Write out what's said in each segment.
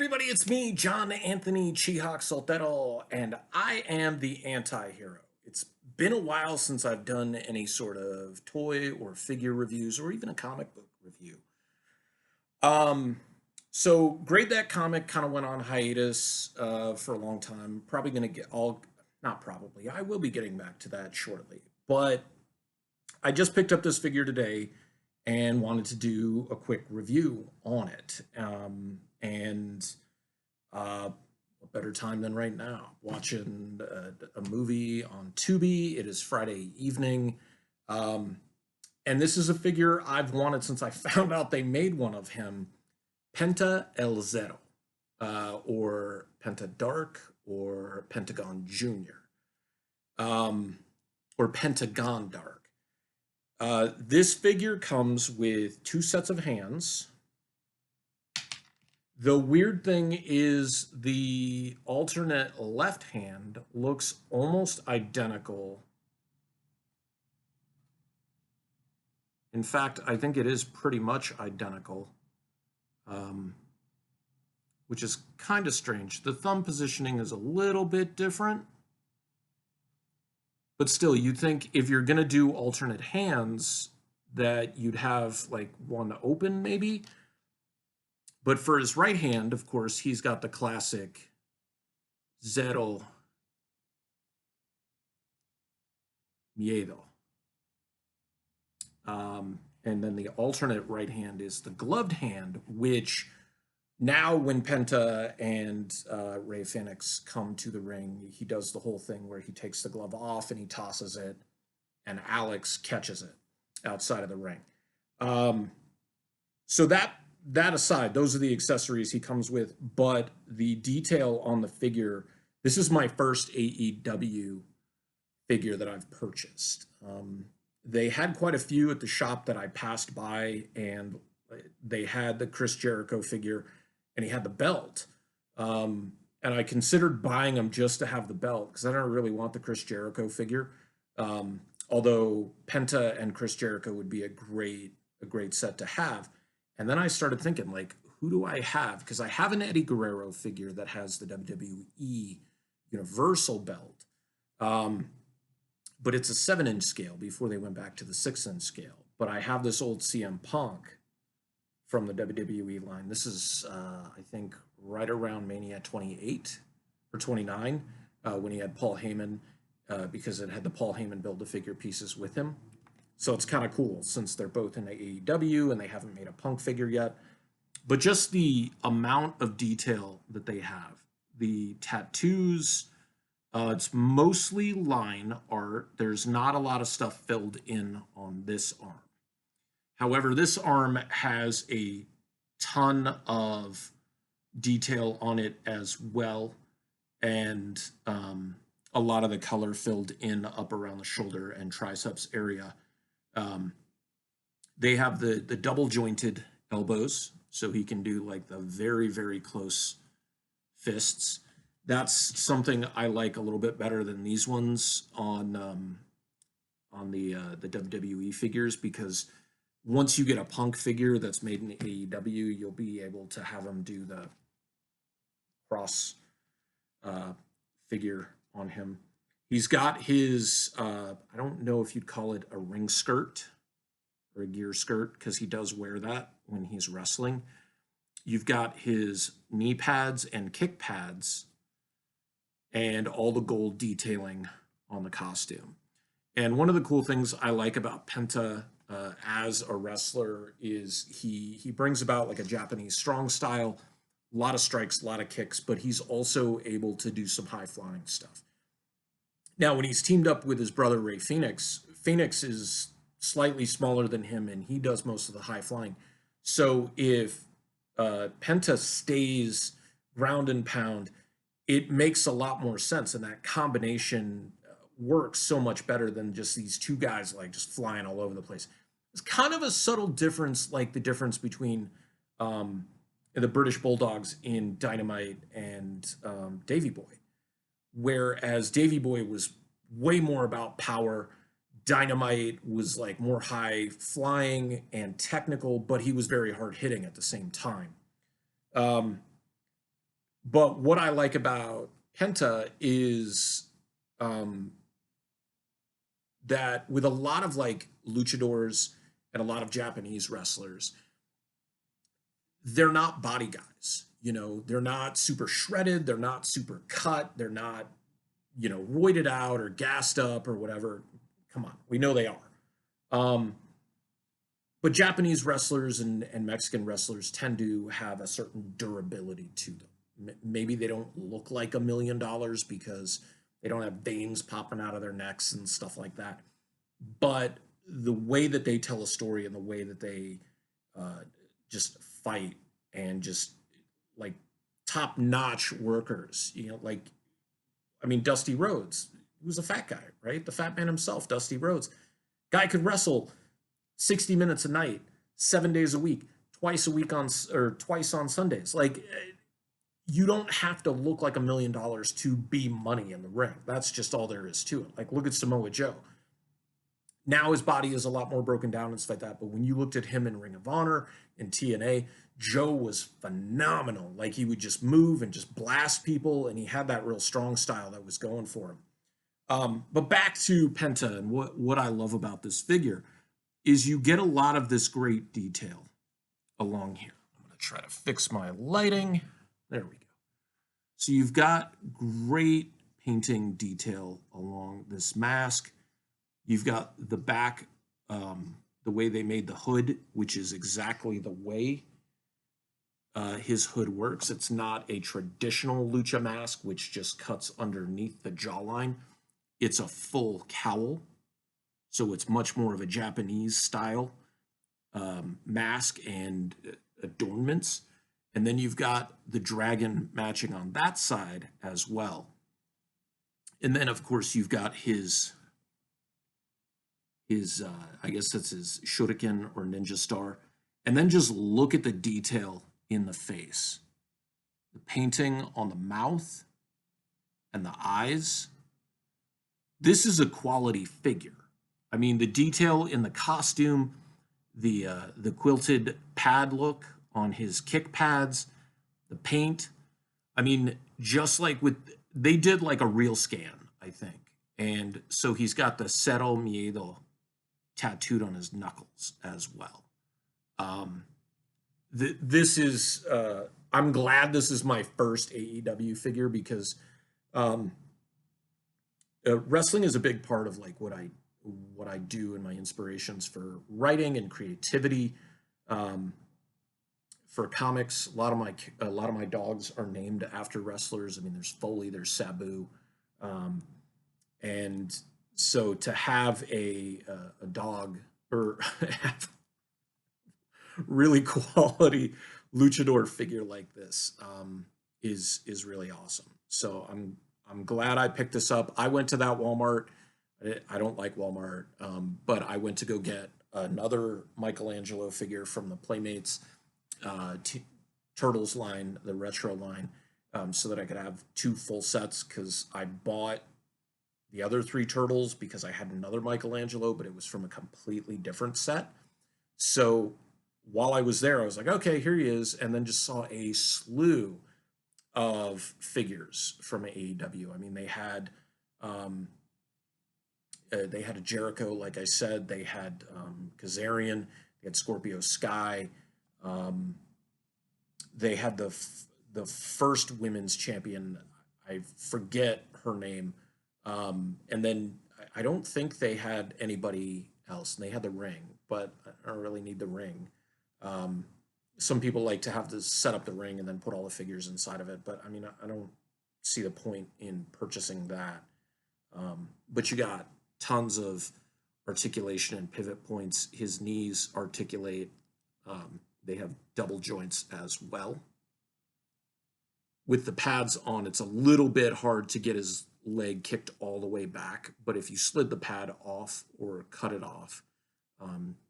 everybody, it's me, John Anthony Chihawk Soltero, and I am the anti-hero. It's been a while since I've done any sort of toy or figure reviews or even a comic book review. Um, so Grade That Comic kind of went on hiatus for a long time. Probably going to get all, not probably, I will be getting back to that shortly. But I just picked up this figure today and wanted to do a quick review on it. And what better time than right now? Watching a movie on Tubi. It is Friday evening. And this is a figure I've wanted since I found out they made one of him, Penta El Zero, or Penta Dark, or Pentagon Junior, or Pentagon Dark. This figure comes with two sets of hands. The weird thing is the alternate left hand looks almost identical. In fact, I think it is pretty much identical, which is kind of strange. The thumb positioning is a little bit different, but still, you'd think if you're going to do alternate hands that you'd have like one open maybe. But for his right hand, of course, he's got the classic Zero Miedo. And then the alternate right hand is the gloved hand, which now when Penta and Ray Phoenix come to the ring, he does the whole thing where he takes the glove off and he tosses it, and Alex catches it outside of the ring. So that aside, those are the accessories he comes with, but the detail on the figure, this is my first AEW figure that I've purchased. They had quite a few at the shop that I passed by, and they had the Chris Jericho figure, and he had the belt. And I considered buying him just to have the belt, because I don't really want the Chris Jericho figure. Although Penta and Chris Jericho would be a great set to have. And then I started thinking, like, who do I have? Because I have an Eddie Guerrero figure that has the WWE Universal belt. But it's a 7-inch scale before they went back to the 6-inch scale. But I have this old CM Punk from the WWE line. This is, I think, right around Mania 28 or 29 when he had Paul Heyman, because it had the Paul Heyman Build-A-Figure pieces with him. So it's kind of cool since they're both in AEW and they haven't made a Punk figure yet. But just the amount of detail that they have, the tattoos, it's mostly line art. There's not a lot of stuff filled in on this arm. However, this arm has a ton of detail on it as well, and a lot of the color filled in up around the shoulder and triceps area. They have the double jointed elbows, so he can do like the very, very close fists. That's something I like a little bit better than these ones on the WWE figures, because once you get a Punk figure that's made in AEW, you'll be able to have him do the cross figure on him. He's got his, I don't know if you'd call it a ring skirt or a gear skirt, because he does wear that when he's wrestling. You've got his knee pads and kick pads and all the gold detailing on the costume. And one of the cool things I like about Penta as a wrestler is he brings about like a Japanese strong style, a lot of strikes, a lot of kicks, but he's also able to do some high flying stuff. Now, when he's teamed up with his brother Ray Phoenix, Phoenix is slightly smaller than him, and he does most of the high flying. So if Penta stays ground and pound, it makes a lot more sense, and that combination works so much better than just these two guys like just flying all over the place. It's kind of a subtle difference, like the difference between the British Bulldogs in Dynamite and Davy Boy. Whereas Davy Boy was way more about power, Dynamite was like more high flying and technical, but he was very hard hitting at the same time. But what I like about Penta is um, that with a lot of like luchadors and a lot of Japanese wrestlers, they're not body guys. You know, they're not super shredded, they're not super cut, they're not, you know, roided out or gassed up or whatever. Come on, we know they are. Um, but Japanese wrestlers and Mexican wrestlers tend to have a certain durability to them. Maybe they don't look like $1 million because they don't have veins popping out of their necks and stuff like that. But the way that they tell a story and the way that they uh, just fight and just like top notch workers, you know, like, I mean, Dusty Rhodes, he was a fat guy, right? The fat man himself, Dusty Rhodes. Guy could wrestle 60 minutes a night, 7 days a week, twice a week on, or twice on Sundays. Like, you don't have to look like $1 million to be money in the ring. That's just all there is to it. Like, look at Samoa Joe. Now his body is a lot more broken down and stuff like that. But when you looked at him in Ring of Honor and TNA, Joe was phenomenal. Like, he would just move and just blast people, and he had that real strong style that was going for him. But back to Penta, and what I love about this figure is you get a lot of this great detail along here. I'm going to try to fix my lighting. There we go. So you've got great painting detail along this mask. You've got the back, the way they made the hood, which is exactly the way his hood works. It's not a traditional lucha mask, which just cuts underneath the jawline. It's a full cowl, so it's much more of a Japanese style mask and adornments. And then you've got the dragon matching on that side as well. And then, of course, you've got his I guess that's his shuriken or ninja star. And then just look at the detail in the face. The painting on the mouth and the eyes. This is a quality figure. I mean, the detail in the costume, the quilted pad look on his kick pads, the paint. I mean, just like with, they did like a real scan, I think. And so he's got the Cero Miedo tattooed on his knuckles as well. This is, I'm glad this is my first AEW figure because wrestling is a big part of like what I do and my inspirations for writing and creativity. For comics, a lot of my dogs are named after wrestlers. I mean, there's Foley, there's Sabu, and so to have a dog or have really quality luchador figure like this is really awesome. So I'm glad I picked this up. I went to that Walmart. I don't like Walmart, but I went to go get another Michelangelo figure from the Playmates Turtles line, the retro line, so that I could have two full sets because I bought the other three turtles because I had another Michelangelo, but it was from a completely different set. So while I was there, I was like, okay, here he is, and then just saw a slew of figures from AEW. I mean, they had a Jericho, like I said. They had Kazarian. They had Scorpio Sky. They had the first women's champion. I forget her name. And then I don't think they had anybody else. And they had the ring, but I don't really need the ring. Some people like to have to set up the ring and then put all the figures inside of it. But I mean, I don't see the point in purchasing that. But you got tons of articulation and pivot points. His knees articulate. They have double joints as well. With the pads on, it's a little bit hard to get his leg kicked all the way back, but if you slid the pad off or cut it off,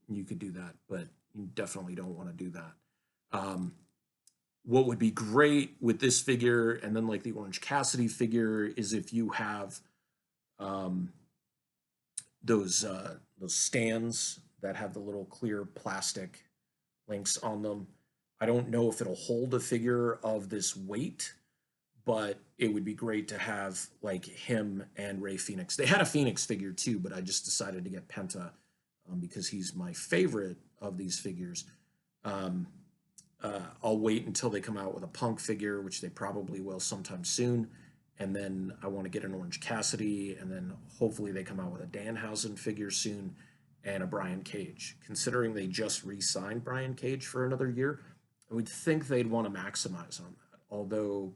you could do that, but you definitely don't want to do that. What would be great with this figure, and then like the Orange Cassidy figure, is if you have those stands that have the little clear plastic links on them. I don't know if it'll hold a figure of this weight, but it would be great to have like him and Ray Phoenix. They had a Phoenix figure too, but I just decided to get Penta because he's my favorite of these figures. Um, I'll wait until they come out with a Punk figure, which they probably will sometime soon. And then I want to get an Orange Cassidy, and then hopefully they come out with a Danhausen figure soon and a Brian Cage. Considering they just re-signed Brian Cage for another year, I would think they'd want to maximize on that. Although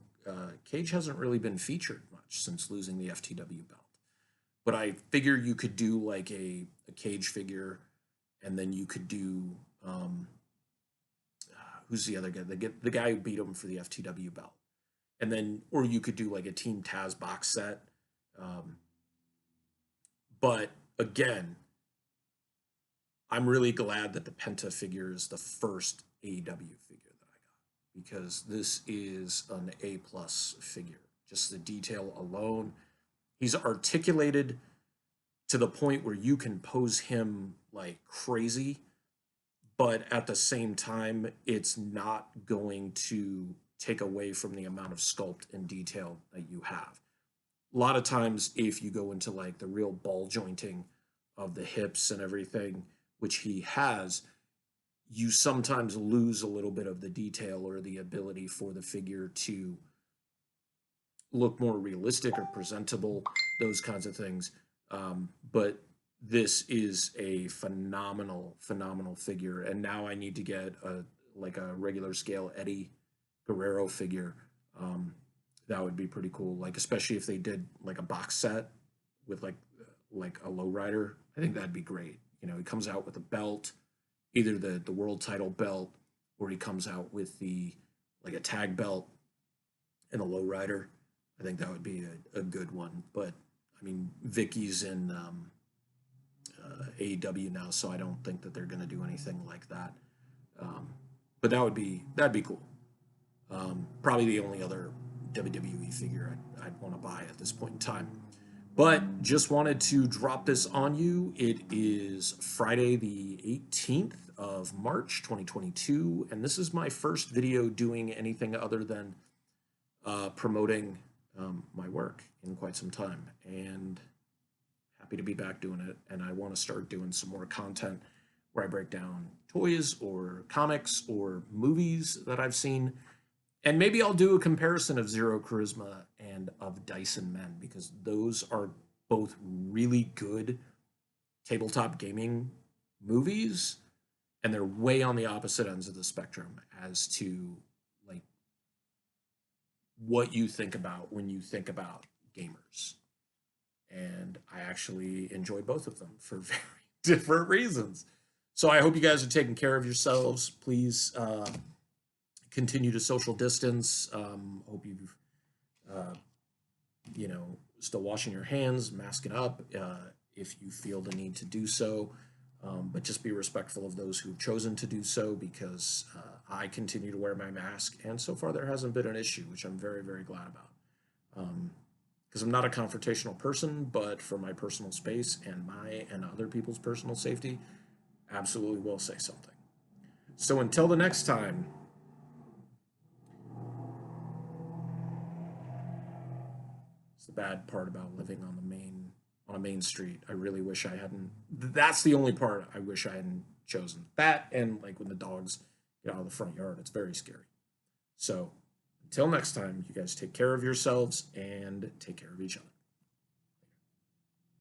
Cage hasn't really been featured much since losing the FTW belt. But I figure you could do like a Cage figure, and then you could do who's the other guy? The guy who beat him for the FTW belt, and then or you could do like a Team Taz box set. Um, but again, I'm really glad that the Penta figure is the first AEW figure that I got because this is an A plus figure. Just the detail alone, he's articulated to the point where you can pose him like crazy, but at the same time, it's not going to take away from the amount of sculpt and detail that you have. A lot of times, if you go into like the real ball jointing of the hips and everything, which he has, you sometimes lose a little bit of the detail or the ability for the figure to look more realistic or presentable, those kinds of things. But this is a phenomenal, phenomenal figure. And now I need to get a like a regular scale Eddie Guerrero figure. That would be pretty cool. Like especially if they did like a box set with like a lowrider. I think that'd be great. You know, he comes out with a belt, either the world title belt, or he comes out with the like a tag belt and a lowrider. I think that would be a good one. But I mean, Vicky's in AEW now, so I don't think that they're going to do anything like that. But that'd be cool. Probably the only other WWE figure I'd want to buy at this point in time. But just wanted to drop this on you. It is Friday the 18th of March 2022, and this is my first video doing anything other than promoting my work in quite some time. And happy to be back doing it. And I want to start doing some more content where I break down toys or comics or movies that I've seen. And maybe I'll do a comparison of Zero Charisma and of Dyson Men because those are both really good tabletop gaming movies, and they're way on the opposite ends of the spectrum as to like what you think about when you think about gamers. And I actually enjoy both of them for very different reasons. So I hope you guys are taking care of yourselves. Please continue to social distance. Hope you've, still washing your hands, masking up if you feel the need to do so. But just be respectful of those who've chosen to do so because I continue to wear my mask. And so far, there hasn't been an issue, which I'm very, very glad about. Because I'm not a confrontational person, but for my personal space and my and other people's personal safety, absolutely will say something. So until the next time, it's the bad part about living on a main street. I really wish I hadn't. That's the only part I wish I hadn't chosen. That and like when the dogs get out of the front yard, it's very scary. So until next time, you guys take care of yourselves and take care of each other.